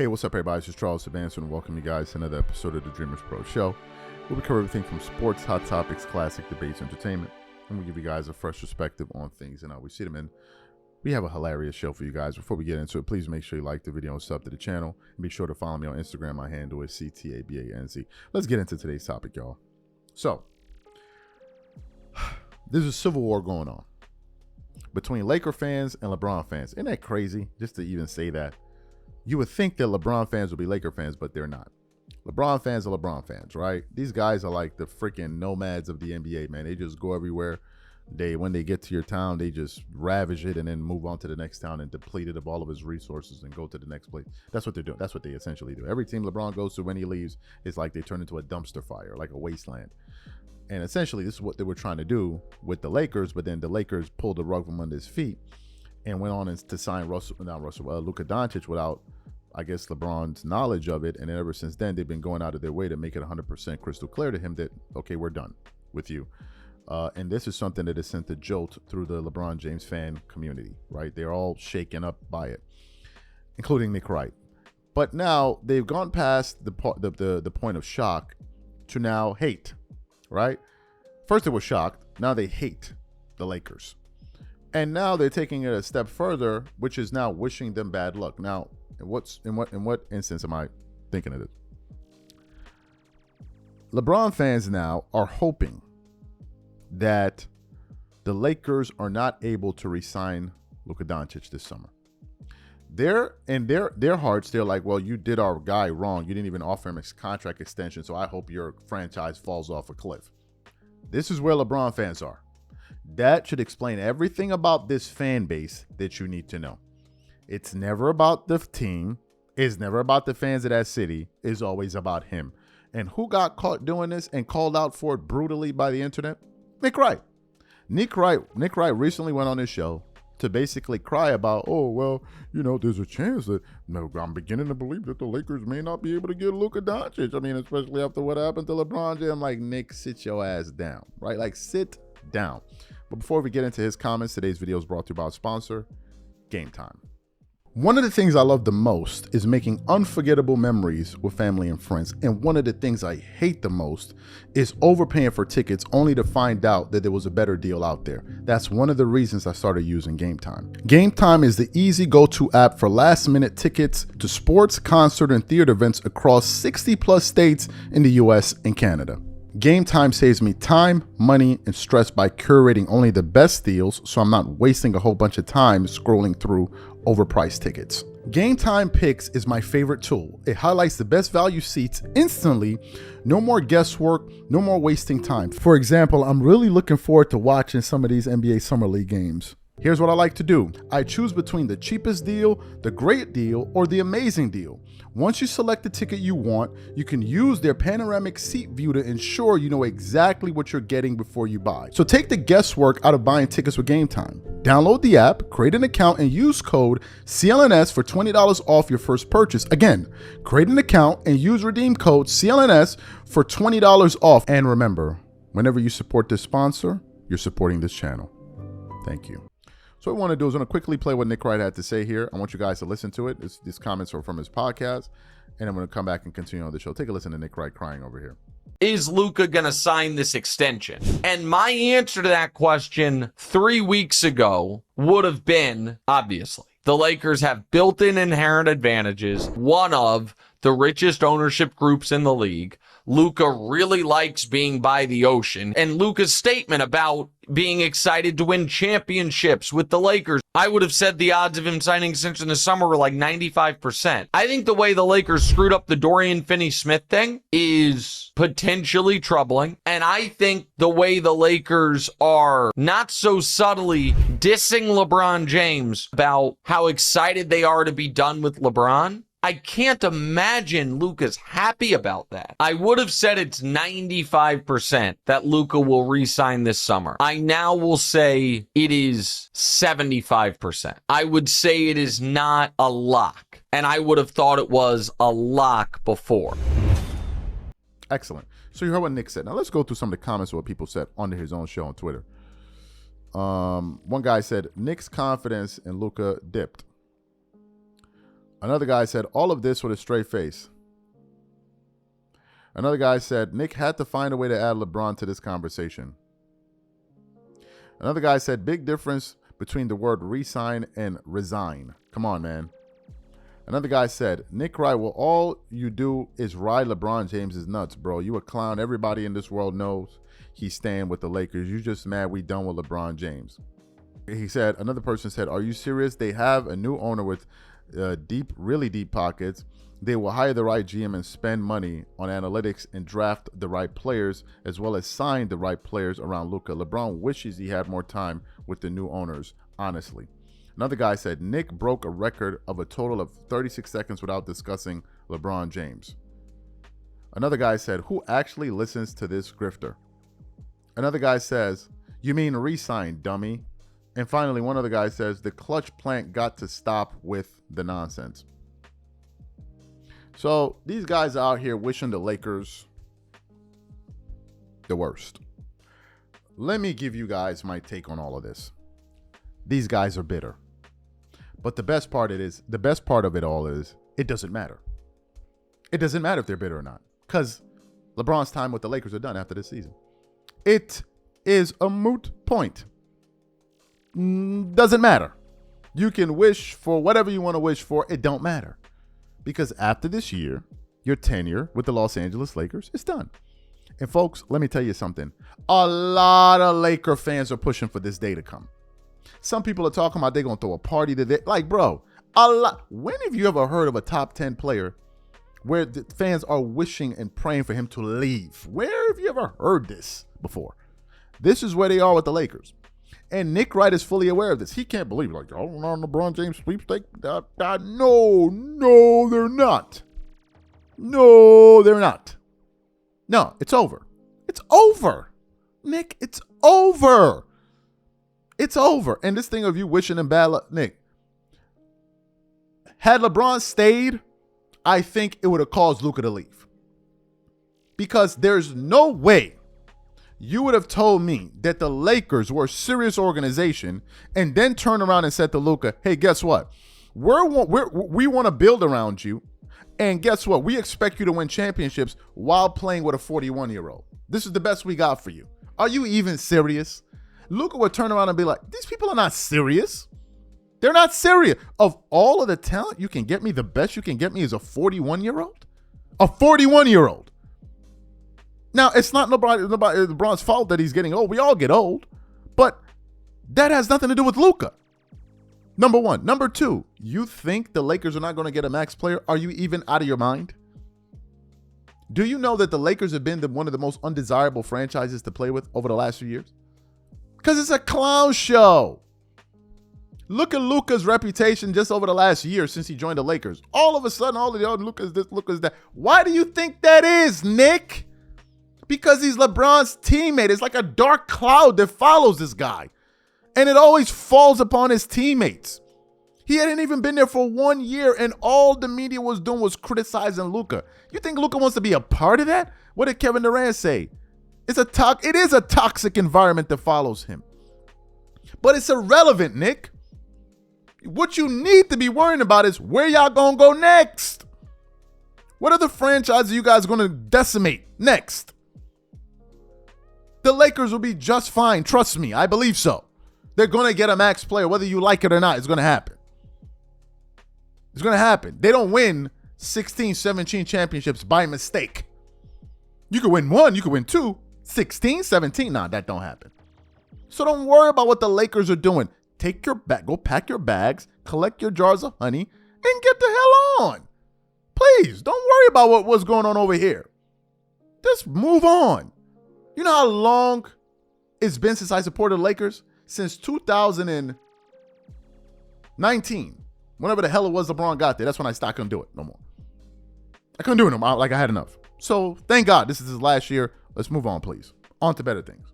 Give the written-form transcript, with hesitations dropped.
Hey, what's up, everybody? This is Charles Advance, and welcome you guys to another episode of the Dreamers Pro Show, where we cover everything from sports, hot topics, classic debates, entertainment, and we give you guys a fresh perspective on things and how we see them. And we have a hilarious show for you guys. Before we get into it, please make sure you like the video and sub to the channel, and be sure to follow me on Instagram. My handle is CTABANZ. Let's get into today's topic, y'all. So, there's a civil war going on between Laker fans and LeBron fans. Isn't that crazy, just to even say that? You would think that LeBron fans would be Laker fans, but they're not. LeBron fans are LeBron fans, right? These guys are like the freaking nomads of the NBA, man. They just go everywhere. When they get to your town, they just ravage it and then move on to the next town and deplete it of all of his resources and go to the next place. That's what they're doing. That's what they essentially do. Every team LeBron goes to when he leaves, it's like they turn into a dumpster fire, like a wasteland. And essentially, this is what they were trying to do with the Lakers, but then the Lakers pulled the rug from under his feet and went on to sign Luka Doncic without, I guess, LeBron's knowledge of it. And then ever since then, they've been going out of their way to make it 100% crystal clear to him that, okay, we're done with you. And this is something that has sent a jolt through the LeBron James fan community, right? They're all shaken up by it, including Nick Wright. But now they've gone past the point of shock to now hate, right? First they were shocked. Now they hate the Lakers. And now they're taking it a step further, which is now wishing them bad luck. Now, in what instance am I thinking of this? LeBron fans now are hoping that the Lakers are not able to re-sign Luka Doncic this summer. In their hearts, they're like, well, you did our guy wrong. You didn't even offer him a contract extension, so I hope your franchise falls off a cliff. This is where LeBron fans are. That should explain everything about this fan base that you need to know. It's never about the team. It's never about the fans of that city. It's always about him. And who got caught doing this and called out for it brutally by the internet? Nick Wright. Nick Wright recently went on his show to basically cry about, oh, well, you know, there's a chance that I'm beginning to believe that the Lakers may not be able to get Luka Doncic. I mean, especially after what happened to LeBron James. I'm like, Nick, sit your ass down, right? Like, sit down. But before we get into his comments, today's video is brought to you by our sponsor, Game Time. One of the things I love the most is making unforgettable memories with family and friends. And one of the things I hate the most is overpaying for tickets only to find out that there was a better deal out there. That's one of the reasons I started using Game Time. Game Time is the easy go-to app for last-minute tickets to sports, concert, and theater events across 60+ states in the US and Canada. Game Time saves me time, money, and stress by curating only the best deals, so I'm not wasting a whole bunch of time scrolling through overpriced tickets. Game Time Picks is my favorite tool. It highlights the best value seats instantly. No more guesswork, no more wasting time. For example, I'm really looking forward to watching some of these NBA Summer League games. Here's what I like to do. I choose between the cheapest deal, the great deal, or the amazing deal. Once you select the ticket you want, you can use their panoramic seat view to ensure you know exactly what you're getting before you buy. So take the guesswork out of buying tickets with Game Time. Download the app, create an account, and use code CLNS for $20 off your first purchase. Again, create an account and use redeem code CLNS for $20 off. And remember, whenever you support this sponsor, you're supporting this channel. Thank you. So what I want to do is I'm going to quickly play what Nick Wright had to say here. I want you guys to listen to it. These comments are from his podcast, and I'm going to come back and continue on the show. Take a listen to Nick Wright crying over here. Is Luka going to sign this extension? And my answer to that question 3 weeks ago would have been, obviously, the Lakers have built-in inherent advantages, one of the richest ownership groups in the league. Luka really likes being by the ocean. And Luka's statement about being excited to win championships with the Lakers, I would have said the odds of him signing extension this summer were like 95%. I think the way the Lakers screwed up the Dorian Finney-Smith thing is potentially troubling. And I think the way the Lakers are not so subtly dissing LeBron James about how excited they are to be done with LeBron, I can't imagine Luka's happy about that. I would have said it's 95% that Luka will re-sign this summer. I now will say it is 75%. I would say it is not a lock, and I would have thought it was a lock before. Excellent. So you heard what Nick said. Now let's go through some of the comments of what people said under his own show on Twitter. One guy said, Nick's confidence in Luka dipped. Another guy said, all of this with a straight face. Another guy said, Nick had to find a way to add LeBron to this conversation. Another guy said, big difference between the word resign and resign. Come on, man. Another guy said, Nick Wright, well, all you do is ride LeBron James' nuts, bro. You a clown. Everybody in this world knows he's staying with the Lakers. You just mad we done with LeBron James. He said, another person said, are you serious? They have a new owner with really deep pockets. They will hire the right GM and spend money on analytics and draft the right players, as well as sign the right players around Luka. LeBron wishes he had more time with the new owners, honestly. Another guy said, Nick broke a record of a total of 36 seconds without discussing LeBron James. Another guy said, who actually listens to this grifter? Another guy says, you mean re-sign, dummy? And finally, one other guy says, the clutch plant got to stop with the nonsense. So these guys are out here wishing the Lakers the worst. Let me give you guys my take on all of this. These guys are bitter. But the best part of it all is it doesn't matter. It doesn't matter if they're bitter or not, because LeBron's time with the Lakers are done after this season. It is a moot point. Doesn't matter. You can wish for whatever you want to wish for. It don't matter. Because after this year, your tenure with the Los Angeles Lakers is done. And folks, let me tell you something. A lot of Laker fans are pushing for this day to come. Some people are talking about they're going to throw a party today. Like, bro, a lot. When have you ever heard of a top 10 player where the fans are wishing and praying for him to leave? Where have you ever heard this before? This is where they are with the Lakers. And Nick Wright is fully aware of this. He can't believe, like, oh, LeBron James sweepstake. No, they're not. No, they're not. No, it's over. It's over. Nick, it's over. It's over. And this thing of you wishing him bad luck, Nick, had LeBron stayed, I think it would have caused Luka to leave. Because there's no way you would have told me that the Lakers were a serious organization and then turn around and said to Luka, hey, guess what? We want to build around you. And guess what? We expect you to win championships while playing with a 41-year-old. This is the best we got for you. Are you even serious? Luka would turn around and be like, these people are not serious. They're not serious. Of all of the talent you can get me, the best you can get me is a 41-year-old? A 41-year-old. Now, it's not LeBron's fault that he's getting old. We all get old. But that has nothing to do with Luka. Number one. Number two, you think the Lakers are not going to get a max player? Are you even out of your mind? Do you know that the Lakers have been one of the most undesirable franchises to play with over the last few years? Because it's a clown show. Look at Luka's reputation just over the last year since he joined the Lakers. All of a sudden, all of the other Luka's this, Luka's that. Why do you think that is, Nick? Because he's LeBron's teammate. It's like a dark cloud that follows this guy. And it always falls upon his teammates. He hadn't even been there for 1 year, and all the media was doing was criticizing Luka. You think Luka wants to be a part of that? What did Kevin Durant say? It is a toxic environment that follows him. But it's irrelevant, Nick. What you need to be worrying about is where y'all gonna go next. What other franchises are you guys gonna decimate next? The Lakers will be just fine. Trust me, I believe so. They're gonna get a max player, whether you like it or not. It's gonna happen. It's gonna happen. They don't win 16, 17 championships by mistake. You could win one, you could win two. 16, 17, nah, that don't happen. So don't worry about what the Lakers are doing. Take your bag, go pack your bags, collect your jars of honey, and get the hell on. Please, don't worry about what's going on over here. Just move on. You know how long it's been since I supported the Lakers? Since 2019. Whenever the hell it was LeBron got there, that's when I stopped. I couldn't do it no more. I couldn't do it no more. Like, I had enough. So thank God this is his last year. Let's move on, please. On to better things.